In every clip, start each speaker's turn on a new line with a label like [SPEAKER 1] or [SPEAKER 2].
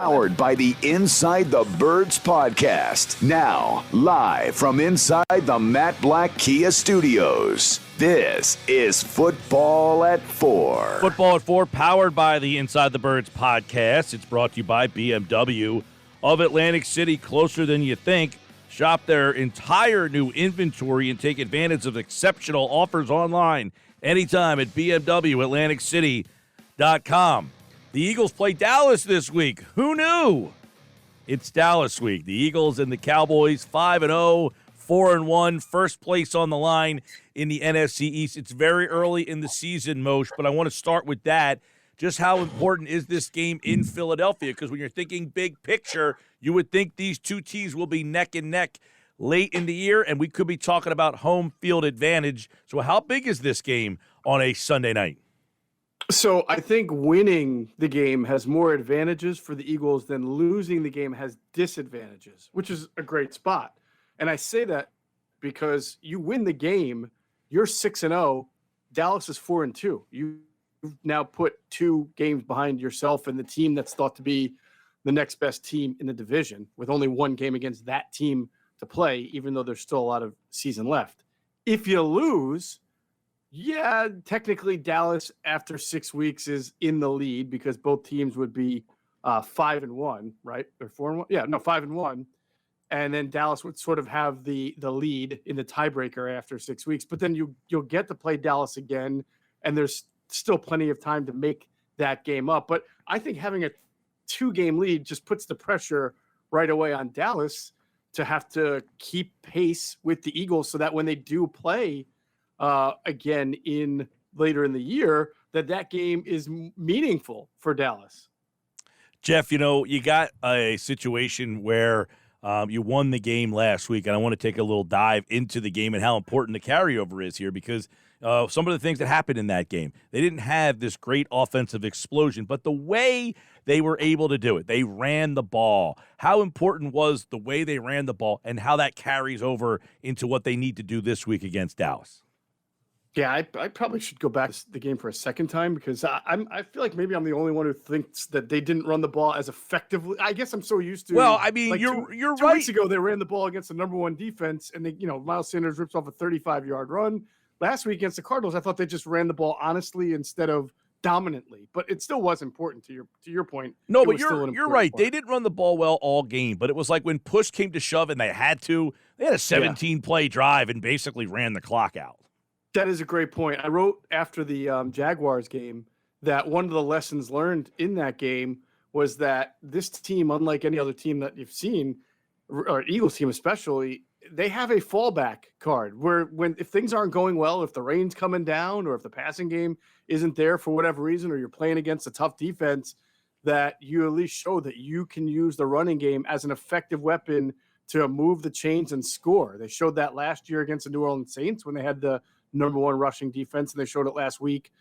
[SPEAKER 1] Powered by the Inside the Birds podcast. Now, live from inside the Matt Black Kia Studios. This is Football at 4.
[SPEAKER 2] Football at 4, powered by the Inside the Birds podcast. It's brought to you by BMW of Atlantic City, closer than you think. Shop their entire new inventory and take advantage of exceptional offers online anytime at BMWAtlanticCity.com. The Eagles play Dallas this week. Who knew? It's Dallas week. The Eagles and the Cowboys 5-0, 4-1, first place on the line in the NFC East. It's very early in the season, Moshe, but I want to start with that. Just how important is this game in Philadelphia? Because when you're thinking big picture, you would think these two teams will be neck and neck late in the year, and we could be talking about home field advantage. So how big is this game on a Sunday night?
[SPEAKER 3] So I think winning the game has more advantages for the Eagles than losing the game has disadvantages, which is a great spot. And I say that because you win the game, you're 6-0, Dallas is 4-2. You've now put 2 games behind yourself and the team that's thought to be the next best team in the division, with only 1 game against that team to play, even though there's still a lot of season left. If you lose, yeah, technically Dallas after 6 weeks is in the lead because both teams would be 5-1, right? Or 4-1? Yeah, no, 5-1. And then Dallas would sort of have the lead in the tiebreaker after 6 weeks. But then you'll get to play Dallas again, and there's still plenty of time to make that game up. But I think having a 2-game lead just puts the pressure right away on Dallas to have to keep pace with the Eagles so that when they do play again in later in the year, that game is meaningful for Dallas.
[SPEAKER 2] Geoff, you got a situation where you won the game last week, and I want to take a little dive into the game and how important the carryover is here because some of the things that happened in that game, they didn't have this great offensive explosion, but the way they were able to do it, they ran the ball. How important was the way they ran the ball and how that carries over into what they need to do this week against Dallas?
[SPEAKER 3] Yeah, I probably should go back to the game for a second time because I feel like maybe I'm the only one who thinks that they didn't run the ball as effectively. I guess I'm so used to.
[SPEAKER 2] Well, I mean,
[SPEAKER 3] like
[SPEAKER 2] you're
[SPEAKER 3] two
[SPEAKER 2] right.
[SPEAKER 3] Weeks ago, they ran the ball against the number 1 defense, and Miles Sanders rips off a 35-yard run. Last week against the Cardinals, I thought they just ran the ball honestly instead of dominantly, but it still was important to your point.
[SPEAKER 2] No, but you're right. They didn't run the ball well all game, but it was like when push came to shove and they had a 17-play drive and basically ran the clock out.
[SPEAKER 3] That is a great point. I wrote after the Jaguars game that one of the lessons learned in that game was that this team, unlike any other team that you've seen, or Eagles team especially, they have a fallback card where if things aren't going well, if the rain's coming down or if the passing game isn't there for whatever reason, or you're playing against a tough defense, that you at least show that you can use the running game as an effective weapon to move the chains and score. They showed that last year against the New Orleans Saints when they had the number 1 rushing defense, and they showed it last week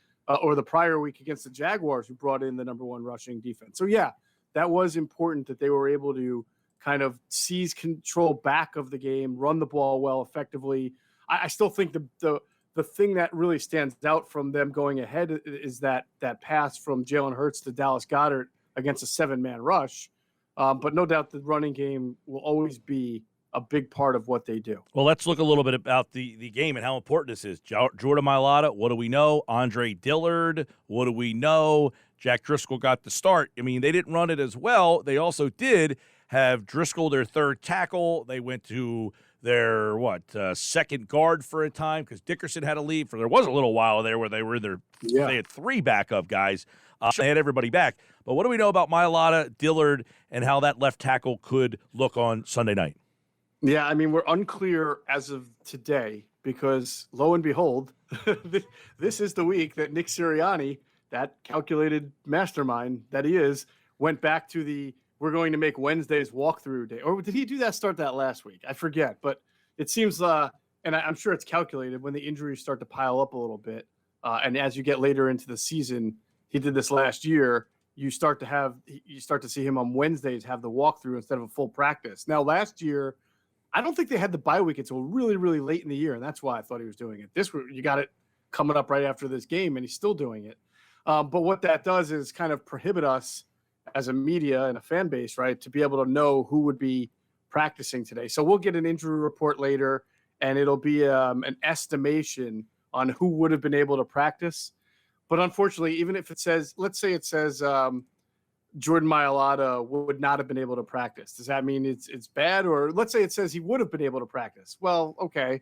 [SPEAKER 3] or the prior week against the Jaguars, who brought in the number 1 rushing defense. So, yeah, that was important that they were able to kind of seize control back of the game, run the ball well effectively. I still think the thing that really stands out from them going ahead is that pass from Jalen Hurts to Dallas Goedert against a 7-man rush. But no doubt the running game will always be a big part of what they do.
[SPEAKER 2] Well, let's look a little bit about the game and how important this is. Jordan Mailata, what do we know? Andre Dillard, what do we know? Jack Driscoll got the start. I mean, they didn't run it as well. They also did have Driscoll, their 3rd tackle. They went to their, second guard for a time because Dickerson had to leave. There was a little while there where they were they had 3 backup guys. They had everybody back. But what do we know about Mailata, Dillard, and how that left tackle could look on Sunday night?
[SPEAKER 3] Yeah, I mean, we're unclear as of today because, lo and behold, this is the week that Nick Sirianni, that calculated mastermind that he is, went back to we're going to make Wednesday's walkthrough day. Or did he start that last week? I forget. But it seems, and I'm sure it's calculated when the injuries start to pile up a little bit. And as you get later into the season, he did this last year, you start to see him on Wednesdays have the walkthrough instead of a full practice. Now, last year, I don't think they had the bye week until really, really late in the year, and that's why I thought he was doing it. You got it coming up right after this game, and he's still doing it. But what that does is kind of prohibit us as a media and a fan base, right, to be able to know who would be practicing today. So we'll get an injury report later, and it'll be an estimation on who would have been able to practice. But unfortunately, even if it says, let's say it says Jordan Mailata would not have been able to practice, does that mean it's bad? Or let's say it says he would have been able to practice. Well, okay,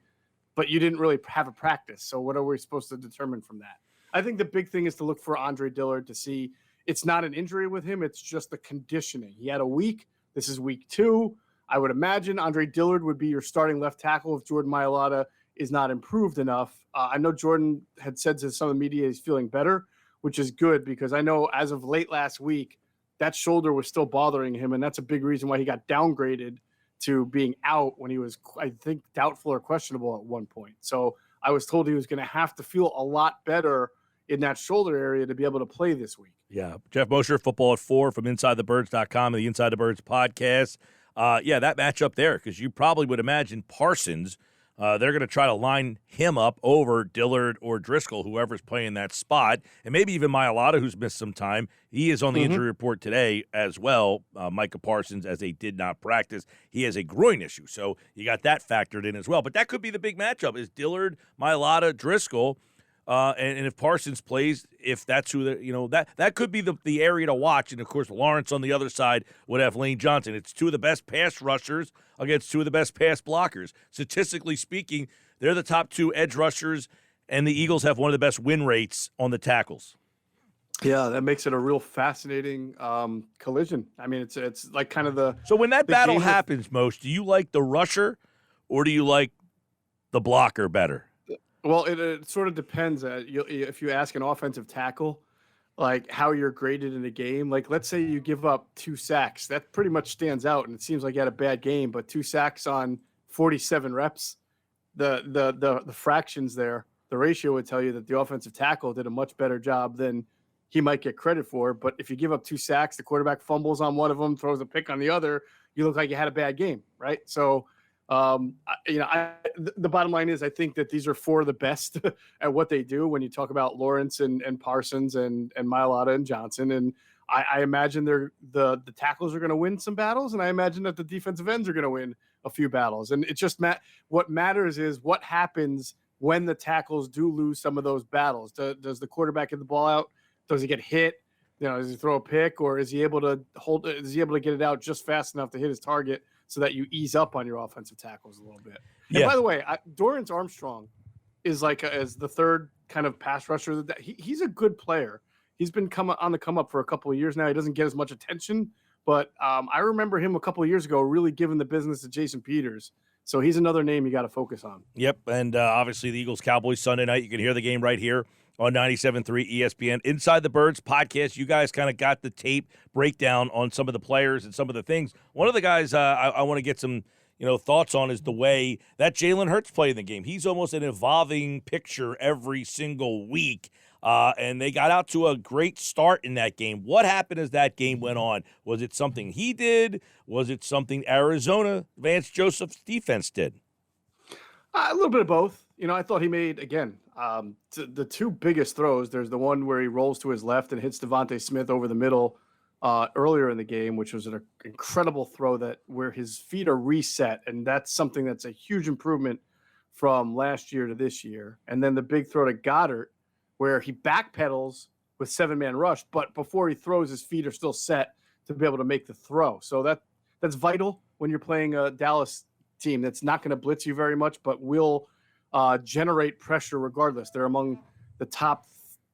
[SPEAKER 3] but you didn't really have a practice. So what are we supposed to determine from that? I think the big thing is to look for Andre Dillard to see it's not an injury with him. It's just the conditioning. He had a week. This is week 2. I would imagine Andre Dillard would be your starting left tackle if Jordan Mailata is not improved enough. I know Jordan had said to some of the media he's feeling better, which is good because I know as of late last week, that shoulder was still bothering him, and that's a big reason why he got downgraded to being out when he was, I think, doubtful or questionable at one point. So I was told he was going to have to feel a lot better in that shoulder area to be able to play this week.
[SPEAKER 2] Yeah. Geoff Mosher, Football at 4 from InsideTheBirds.com and the Inside the Birds podcast. That matchup there, because you probably would imagine Parsons, they're going to try to line him up over Dillard or Driscoll, whoever's playing that spot, and maybe even Mailata, who's missed some time. He is on the injury report today as well, Micah Parsons, as they did not practice. He has a groin issue, so you got that factored in as well. But that could be the big matchup, is Dillard, Mailata, Driscoll. And if Parsons plays, if that's who that could be the area to watch. And of course, Lawrence on the other side would have Lane Johnson. It's two of the best pass rushers against two of the best pass blockers. Statistically speaking, they're the top 2 edge rushers, and the Eagles have one of the best win rates on the tackles.
[SPEAKER 3] Yeah, that makes it a real fascinating collision. I mean, it's like kind of the
[SPEAKER 2] so when that battle happens, Most, do you like the rusher or do you like the blocker better?
[SPEAKER 3] Well, it sort of depends. If you ask an offensive tackle, like how you're graded in a game, like let's say you give up 2 sacks, that pretty much stands out, and it seems like you had a bad game. But 2 sacks on 47 reps, the fractions there, the ratio would tell you that the offensive tackle did a much better job than he might get credit for. But if you give up 2 sacks, the quarterback fumbles on one of them, throws a pick on the other, you look like you had a bad game, right? So. The bottom line is I think that these are 4 of the best at what they do when you talk about Lawrence and Parsons and Mailata and Johnson. And I imagine the tackles are going to win some battles, and I imagine that the defensive ends are going to win a few battles. And it's just what matters is what happens when the tackles do lose some of those battles. Does the quarterback get the ball out? Does he get hit? Does he throw a pick, or is he able to is he able to get it out just fast enough to hit his target so that you ease up on your offensive tackles a little bit? Yeah. And by the way, Dorrance Armstrong is as the third kind of pass rusher. He's a good player. He's been on the come up for a couple of years now. He doesn't get as much attention, but I remember him a couple of years ago really giving the business to Jason Peters. So he's another name you got to focus on.
[SPEAKER 2] Yep, and obviously the Eagles-Cowboys Sunday night. You can hear the game right here on 97.3 ESPN. Inside the Birds podcast, you guys kind of got the tape breakdown on some of the players and some of the things. One of the guys I want to get some thoughts on is the way that Jalen Hurts played in the game. He's almost an evolving picture every single week, and they got out to a great start in that game. What happened as that game went on? Was it something he did? Was it something Arizona, Vance Joseph's defense did?
[SPEAKER 3] A little bit of both. I thought he made, again, the 2 biggest throws. There's the one where he rolls to his left and hits Devontae Smith over the middle earlier in the game, which was an incredible throw where his feet are reset, and that's something that's a huge improvement from last year to this year. And then the big throw to Goddard, where he backpedals with 7-man rush, but before he throws, his feet are still set to be able to make the throw. So that's vital when you're playing a Dallas team that's not going to blitz you very much, but will generate pressure regardless. They're among the top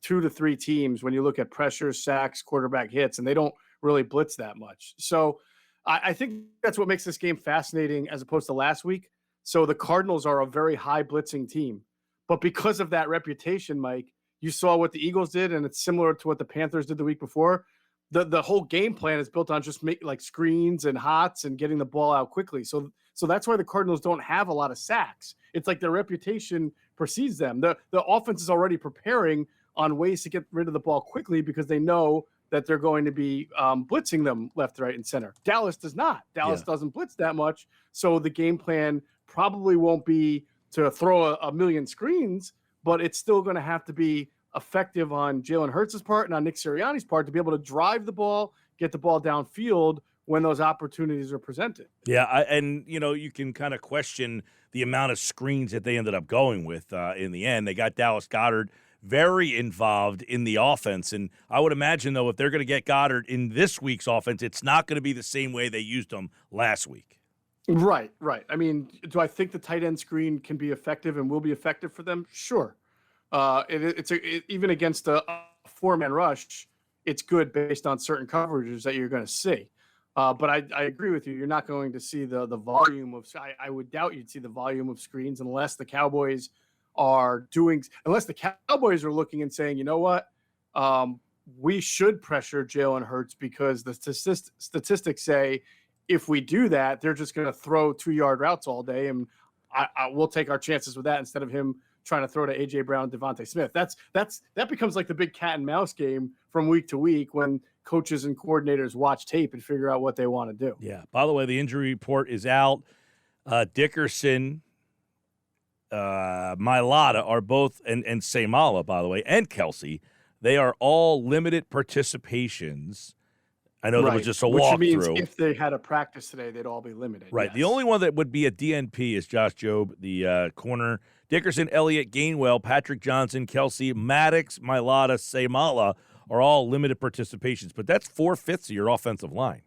[SPEAKER 3] 2 to 3 teams when you look at pressure, sacks, quarterback hits, and they don't really blitz that much. So I think that's what makes this game fascinating as opposed to last week. So the Cardinals are a very high blitzing team, but because of that reputation, Mike, you saw what the Eagles did, and it's similar to what the Panthers did the week before. The whole game plan is built on just making screens and hots and getting the ball out quickly. So that's why the Cardinals don't have a lot of sacks. It's like their reputation precedes them. The offense is already preparing on ways to get rid of the ball quickly because they know that they're going to be blitzing them left, right, and center. Dallas does not. Dallas doesn't blitz that much, so the game plan probably won't be to throw a million screens, but it's still going to have to be effective on Jalen Hurts' part and on Nick Sirianni's part to be able to drive the ball, get the ball downfield when those opportunities are presented.
[SPEAKER 2] Yeah, you can kind of question the amount of screens that they ended up going with in the end. They got Dallas Goedert very involved in the offense, and I would imagine, though, if they're going to get Goddard in this week's offense, it's not going to be the same way they used him last week.
[SPEAKER 3] Right. I mean, do I think the tight end screen can be effective and will be effective for them? Sure. Even against a four-man rush, it's good based on certain coverages that you're going to see. But I agree with you. You're not going to see the volume of. I would doubt you'd see the volume of screens unless the Cowboys are looking and saying, you know what, we should pressure Jalen Hurts because the statistics say if we do that, they're just going to throw 2-yard routes all day, and we'll take our chances with that instead of him trying to throw to A.J. Brown, Devontae Smith. That becomes like the big cat and mouse game from week to week when coaches and coordinators watch tape and figure out what they want to do.
[SPEAKER 2] Yeah. By the way, the injury report is out. Dickerson, Mailata are both, and Seimala, by the way, and Kelsey, they are all limited participations. I know there was just a walkthrough.
[SPEAKER 3] Which means if they had a practice today, they'd all be limited.
[SPEAKER 2] Right.
[SPEAKER 3] Yes.
[SPEAKER 2] The only one that would be a DNP is Josh Jobe, the corner. Dickerson, Elliott, Gainwell, Patrick Johnson, Kelsey, Maddox, Mailata, Seimala are all limited participations. But that's 4/5 of your offensive line.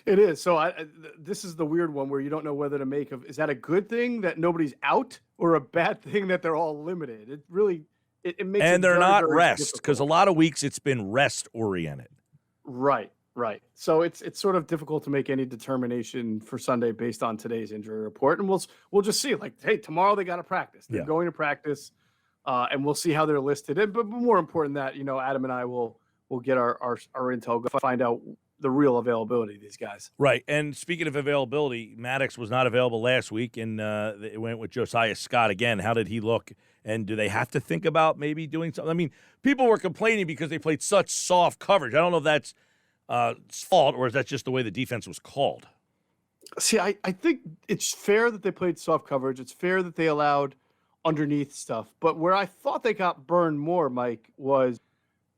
[SPEAKER 3] It is. So this is the weird one where you don't know whether to make of. Is that a good thing that nobody's out or a bad thing that they're all limited? It really it makes
[SPEAKER 2] and
[SPEAKER 3] it
[SPEAKER 2] they're
[SPEAKER 3] very,
[SPEAKER 2] not
[SPEAKER 3] very
[SPEAKER 2] rest because a
[SPEAKER 3] difficult.
[SPEAKER 2] lot of weeks it's been rest oriented.
[SPEAKER 3] Right. So it's sort of difficult to make any determination for Sunday based on today's injury report, and we'll just see. Like, hey, tomorrow they got to practice. They're going to practice, and we'll see how they're listed. But more important than that, Adam and I will get our intel, go find out the real availability of these guys.
[SPEAKER 2] Right. And speaking of availability, Maddox was not available last week, and it went with Josiah Scott again. How did he look? And do they have to think about maybe doing something? I mean, people were complaining because they played such soft coverage. I don't know if that's fault or is that just the way the defense was called?
[SPEAKER 3] See, I think it's fair that they played soft coverage. It's fair that they allowed underneath stuff. But where I thought they got burned more, Mike, was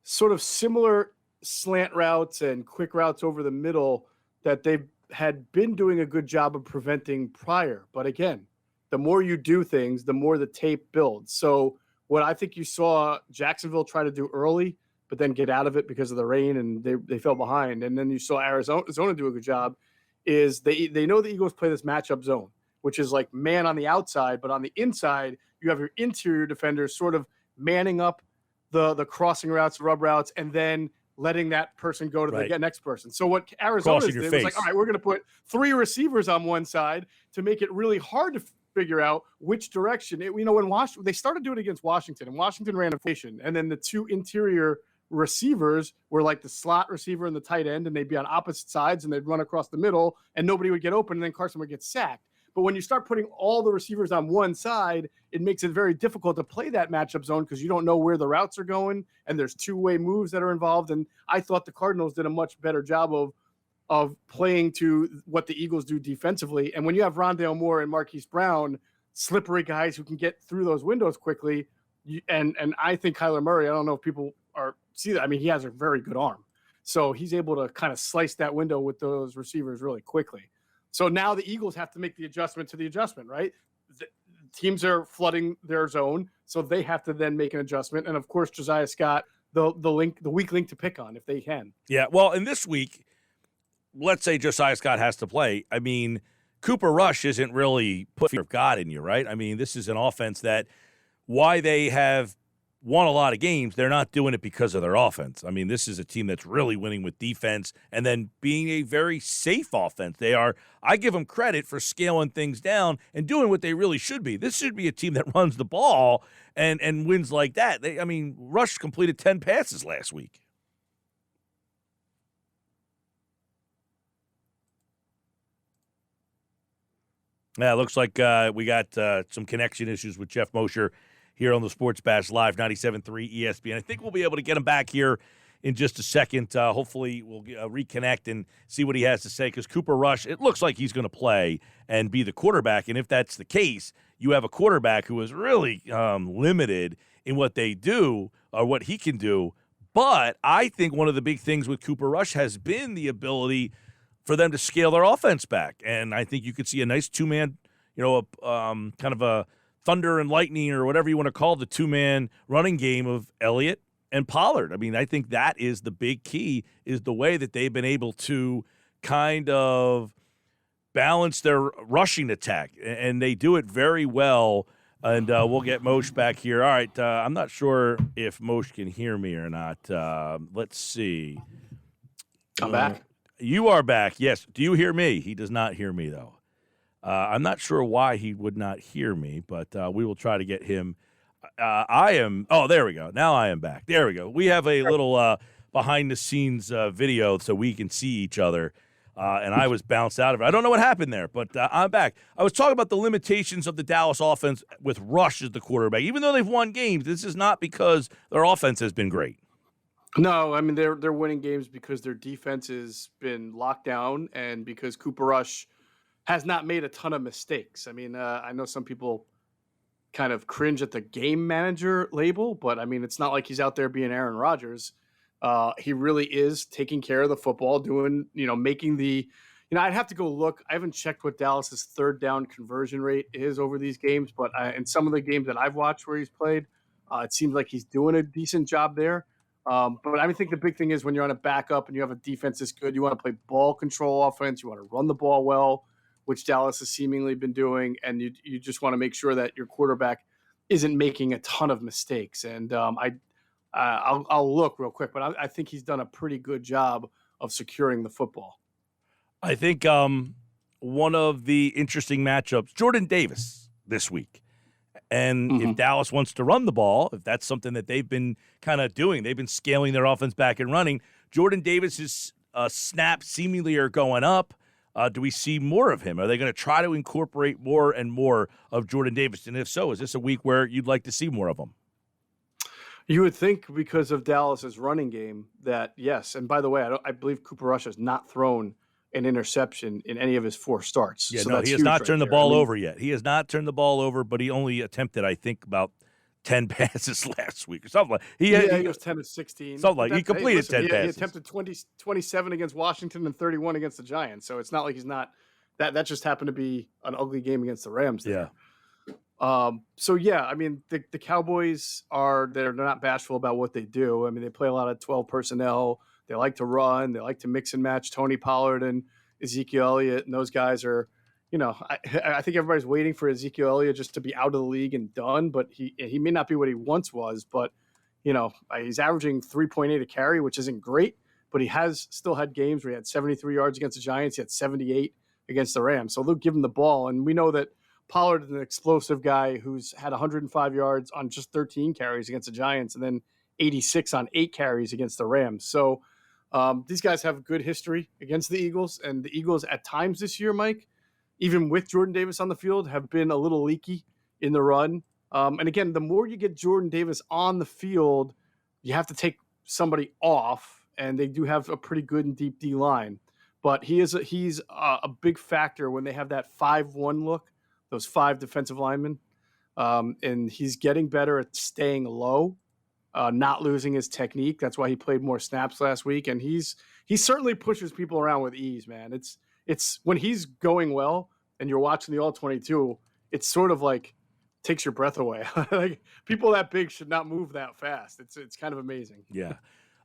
[SPEAKER 3] sort of similar slant routes and quick routes over the middle that they had been doing a good job of preventing prior. But again, the more you do things, the more the tape builds. So what I think you saw Jacksonville try to do early, but then get out of it because of the rain and they fell behind. And then you saw Arizona do a good job is they know the Eagles play this matchup zone, which is like man on the outside, but on the inside, you have your interior defenders sort of manning up the crossing routes, rub routes, and then letting that person go to the next person. So what Arizona did was like, all right, we're going to put 3 receivers on one side to make it really hard to figure out which direction. When they started doing it against Washington, and Washington ran a formation, and then the 2 interior receivers were like the slot receiver and the tight end, and they'd be on opposite sides and they'd run across the middle and nobody would get open and then Carson would get sacked. But when you start putting all the receivers on one side, it makes it very difficult to play that matchup zone because you don't know where the routes are going and there's 2-way moves that are involved. And I thought the Cardinals did a much better job of playing to what the Eagles do defensively. And when you have Rondale Moore and Marquise Brown, slippery guys who can get through those windows quickly, and I think Kyler Murray, I don't know if people see that. I mean, he has a very good arm. So he's able to kind of slice that window with those receivers really quickly. So now the Eagles have to make the adjustment to the adjustment, right? The teams are flooding their zone, so they have to then make an adjustment. And of course, Josiah Scott, the weak link to pick on if they can.
[SPEAKER 2] Yeah, well, in this week, let's say Josiah Scott has to play. I mean, Cooper Rush isn't really put fear of God in you, right? I mean, this is an offense that why they have won a lot of games, they're not doing it because of their offense. I mean, this is a team that's really winning with defense and then being a very safe offense. I give them credit for scaling things down and doing what they really should be. This should be a team that runs the ball and wins like that. Rush completed 10 passes last week. Yeah, it looks like we got some connection issues with Geoff Mosher here on the Sports Bash Live, 97.3 ESPN. I think we'll be able to get him back here in just a second. Hopefully we'll reconnect and see what he has to say because Cooper Rush, it looks like he's going to play and be the quarterback. And if that's the case, you have a quarterback who is really limited in what they do or what he can do, But I think one of the big things with Cooper Rush has been the ability for them to scale their offense back. And I think you could see a nice two-man, kind of a thunder and lightning or whatever you want to call the two-man running game of Elliott and Pollard. I mean, I think that is the big key, is the way that they've been able to kind of balance their rushing attack. And they do it very well. And we'll get Moshe back here. All right, I'm not sure if Moshe can hear me or not. Let's see.
[SPEAKER 3] I'm back.
[SPEAKER 2] You are back, yes. Do you hear me? He does not hear me, though. I'm not sure why he would not hear me, but we will try to get him. There we go. Now I am back. There we go. We have a little behind-the-scenes video so we can see each other. And I was bounced out of it. I don't know what happened there, but I'm back. I was talking about the limitations of the Dallas offense with Rush as the quarterback. Even though they've won games, this is not because their offense has been great.
[SPEAKER 3] No, I mean they're winning games because their defense has been locked down and because Cooper Rush has not made a ton of mistakes. I mean, I know some people kind of cringe at the game manager label, but I mean it's not like he's out there being Aaron Rodgers. He really is taking care of the football, making the, I'd have to go look. I haven't checked what Dallas's third down conversion rate is over these games, but in some of the games that I've watched where he's played, it seems like he's doing a decent job there. But I think the big thing is when you're on a backup and you have a defense that's good, you want to play ball control offense. You want to run the ball well, which Dallas has seemingly been doing. And you just want to make sure that your quarterback isn't making a ton of mistakes. And I'll look real quick, but I think he's done a pretty good job of securing the football.
[SPEAKER 2] I think one of the interesting matchups, Jordan Davis this week. And if Dallas wants to run the ball, if that's something that they've been kind of doing, they've been scaling their offense back and running. Jordan Davis's snaps seemingly are going up. Do we see more of him? Are they going to try to incorporate more and more of Jordan Davis? And if so, is this a week where you'd like to see more of him?
[SPEAKER 3] You would think because of Dallas's running game that, yes. And by the way, I believe Cooper Rush has not thrown an interception in any of his 4 starts.
[SPEAKER 2] Yeah,
[SPEAKER 3] so
[SPEAKER 2] no, he has not turned the ball over yet. He has not turned the ball over, but he only attempted, I think, about 10 passes last week or something like
[SPEAKER 3] he was 10 of 16.
[SPEAKER 2] Something like he completed 10 passes.
[SPEAKER 3] He attempted 27 against Washington and 31 against the Giants. So it's not like he's not that just happened to be an ugly game against the Rams there.
[SPEAKER 2] Yeah.
[SPEAKER 3] I mean, the Cowboys they're not bashful about what they do. I mean, they play a lot of 12 personnel. They like to run. They like to mix and match Tony Pollard and Ezekiel Elliott, and those guys are, I think everybody's waiting for Ezekiel Elliott just to be out of the league and done. But he may not be what he once was. But he's averaging 3.8 a carry, which isn't great. But he has still had games where he had 73 yards against the Giants. He had 78 against the Rams. So they'll give him the ball, and we know that Pollard is an explosive guy who's had 105 yards on just 13 carries against the Giants and then 86 on 8 carries against the Rams. So these guys have good history against the Eagles, and the Eagles at times this year, Mike, even with Jordan Davis on the field, have been a little leaky in the run. And again, the more you get Jordan Davis on the field, you have to take somebody off, and they do have a pretty good and deep D line. But he's a big factor when they have that 5-1 look, those 5 defensive linemen. And he's getting better at staying low, not losing his technique. That's why he played more snaps last week. And he certainly pushes people around with ease, man. It's when he's going well and you're watching the All-22, it's sort of like takes your breath away. Like people that big should not move that fast. It's kind of amazing.
[SPEAKER 2] Yeah.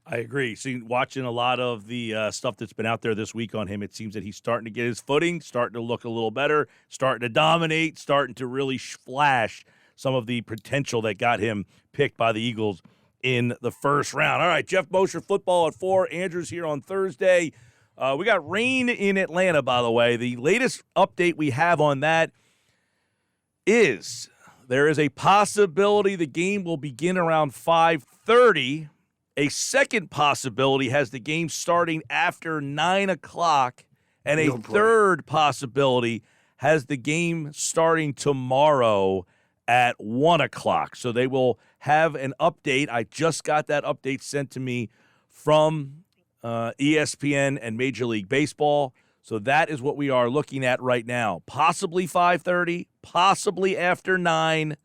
[SPEAKER 2] I agree. See, watching a lot of the stuff that's been out there this week on him, it seems that he's starting to get his footing, starting to look a little better, starting to dominate, starting to really flash some of the potential that got him picked by the Eagles in the first round. All right, Geoff Mosher, football at 4. Andrew's here on Thursday. We got rain in Atlanta, by the way. The latest update we have on that is there is a possibility the game will begin around 5:30. A second possibility has the game starting after 9 o'clock, and a third possibility has the game starting tomorrow at 1 o'clock. So they will have an update. I just got that update sent to me from ESPN and Major League Baseball. So that is what we are looking at right now. Possibly 5:30, possibly after 9,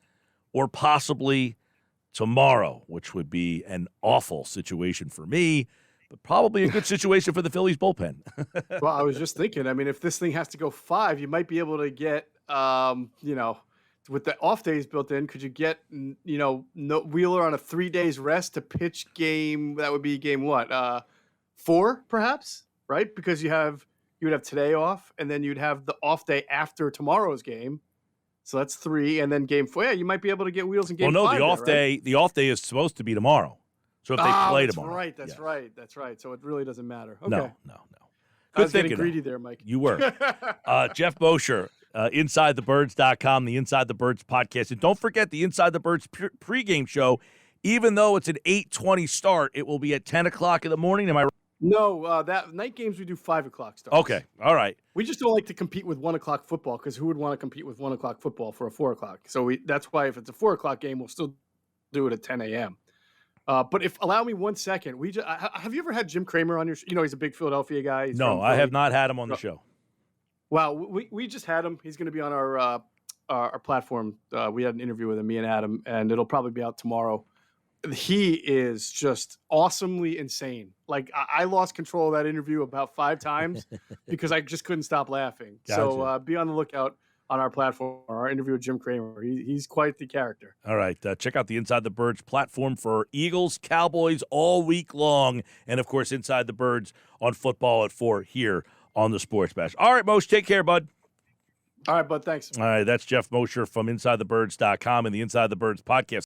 [SPEAKER 2] or possibly tomorrow, which would be an awful situation for me, but probably a good situation for the Phillies bullpen.
[SPEAKER 3] Well, I was just thinking, I mean, if this thing has to go 5, you might be able to get, with the off days built in, could you get, no Wheeler on a 3 days rest to pitch game? That would be game what? 4, perhaps, right? Because you would have today off, and then you'd have the off day after tomorrow's game. So that's 3, and then game 4. Yeah, you might be able to get Wheels in game 5.
[SPEAKER 2] Well, no,
[SPEAKER 3] the
[SPEAKER 2] the off day is supposed to be tomorrow. So if they play tomorrow.
[SPEAKER 3] That's right. So it really doesn't matter. Okay.
[SPEAKER 2] No.
[SPEAKER 3] I was getting greedy there, Mike.
[SPEAKER 2] You were. Geoff Mosher, InsideTheBirds.com, the Inside the Birds podcast. And don't forget the Inside the Birds pregame show. Even though it's an 8:20 start, it will be at 10 o'clock in the morning. Am I right?
[SPEAKER 3] No, that night games we do 5 o'clock starts.
[SPEAKER 2] Okay, all right.
[SPEAKER 3] We just don't like to compete with 1 o'clock football because who would want to compete with 1 o'clock football for a 4 o'clock? So that's why if it's a 4 o'clock game, we'll still do it at 10 a.m. But allow me 1 second. Have you ever had Jim Cramer on your show? He's a big Philadelphia guy.
[SPEAKER 2] No, I have not had him on the show.
[SPEAKER 3] Wow, we just had him. He's going to be on our platform. We had an interview with him, me and Adam, and it'll probably be out tomorrow. He is just awesomely insane. Like I lost control of that interview about 5 times because I just couldn't stop laughing. Gotcha. So be on the lookout on our platform, our interview with Jim Cramer. He's quite the character.
[SPEAKER 2] All right. Check out the Inside the Birds platform for Eagles, Cowboys all week long. And, of course, Inside the Birds on Football at 4 here on the Sports Bash. All right, Moshe, take care, bud.
[SPEAKER 3] All right, bud. Thanks.
[SPEAKER 2] All right. That's Geoff Mosher from InsideTheBirds.com and the Inside the Birds podcast.